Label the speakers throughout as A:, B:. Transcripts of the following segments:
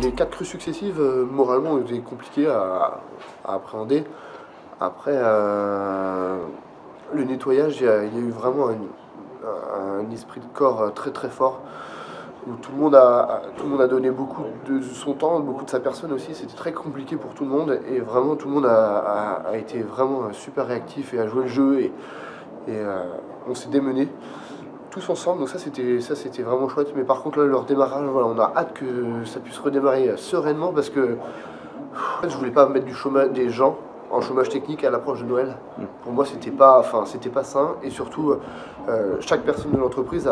A: Les 4 crues successives, moralement, ont été compliquées à appréhender. Après, le nettoyage, il y a eu vraiment un esprit de corps très très fort, où tout le monde a donné beaucoup de son temps, beaucoup de sa personne aussi. C'était très compliqué pour tout le monde, et vraiment tout le monde a été vraiment super réactif et a joué le jeu, et on s'est démené tous ensemble, donc ça c'était vraiment chouette. Mais par contre là, leur démarrage, voilà, on a hâte que ça puisse redémarrer sereinement, parce que en fait, je voulais pas mettre des gens en chômage technique à l'approche de Noël. Pour moi, c'était pas sain, et surtout, chaque personne de l'entreprise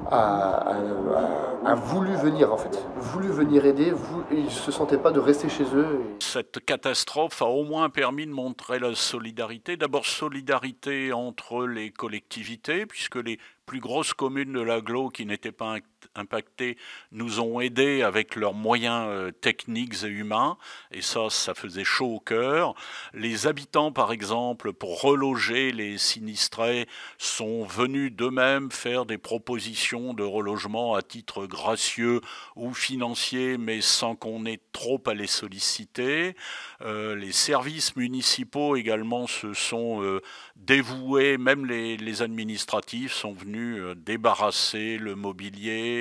A: a voulu venir, en fait, voulu venir aider. Ils se sentaient pas de rester chez eux.
B: Cette catastrophe a au moins permis de montrer la solidarité. D'abord, solidarité entre les collectivités, puisque les plus grosses communes de l'agglo qui n'étaient pas impactées nous ont aidés avec leurs moyens techniques et humains, et ça faisait chaud au cœur. Les habitants, par exemple, pour reloger les sinistrés, sont venus d'eux-mêmes faire des propositions de relogement à titre gracieux ou financier, mais sans qu'on ait trop à les solliciter. Les services municipaux également se sont dévoués, même les administratifs sont venus débarrasser le mobilier,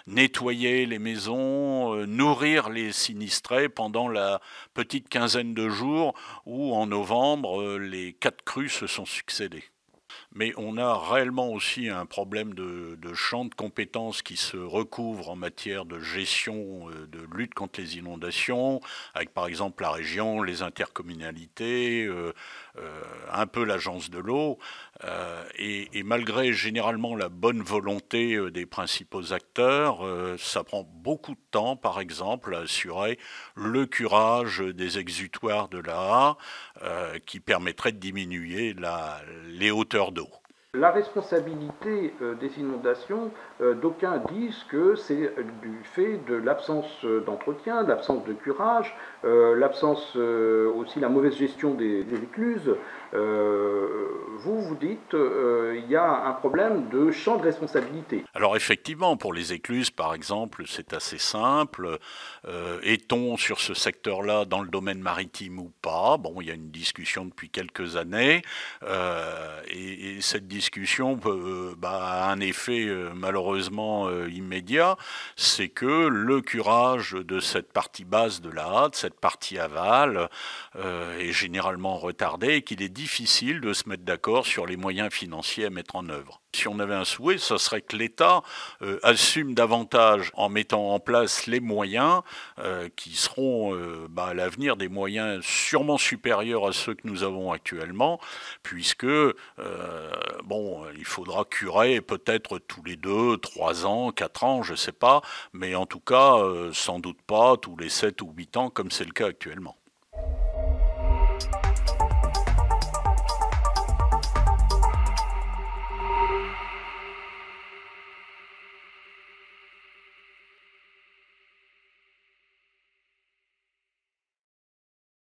B: nettoyer les maisons, nourrir les sinistrés pendant la petite quinzaine de jours où en novembre les 4 crues se sont succédées. Mais on a réellement aussi un problème de champ de compétences qui se recouvre en matière de gestion, de lutte contre les inondations, avec par exemple la région, les intercommunalités, un peu l'agence de l'eau, et malgré généralement la bonne volonté des principaux acteurs, ça prend beaucoup de temps, par exemple, à assurer le curage des exutoires de l'Aa, qui permettrait de diminuer les hauteurs d'eau.
C: La responsabilité des inondations, d'aucuns disent que c'est du fait de l'absence d'entretien, de l'absence de curage, l'absence aussi la mauvaise gestion des écluses. Vous dites il y a un problème de champ de responsabilité.
B: Alors effectivement, pour les écluses par exemple, c'est assez simple. Est-on sur ce secteur-là dans le domaine maritime ou pas? Bon, il y a une discussion depuis quelques années, et cette discussion a un effet malheureusement immédiat, c'est que le curage de cette partie basse de la de cette partie aval, est généralement retardé, et qu'il est difficile de se mettre d'accord sur les moyens financiers à mettre en œuvre. Si on avait un souhait, ce serait que l'État assume davantage en mettant en place les moyens qui seront à l'avenir des moyens sûrement supérieurs à ceux que nous avons actuellement, puisque il faudra curer peut-être tous les 2, 3 ans, 4 ans, je ne sais pas, mais en tout cas sans doute pas tous les 7 ou 8 ans comme c'est le cas actuellement.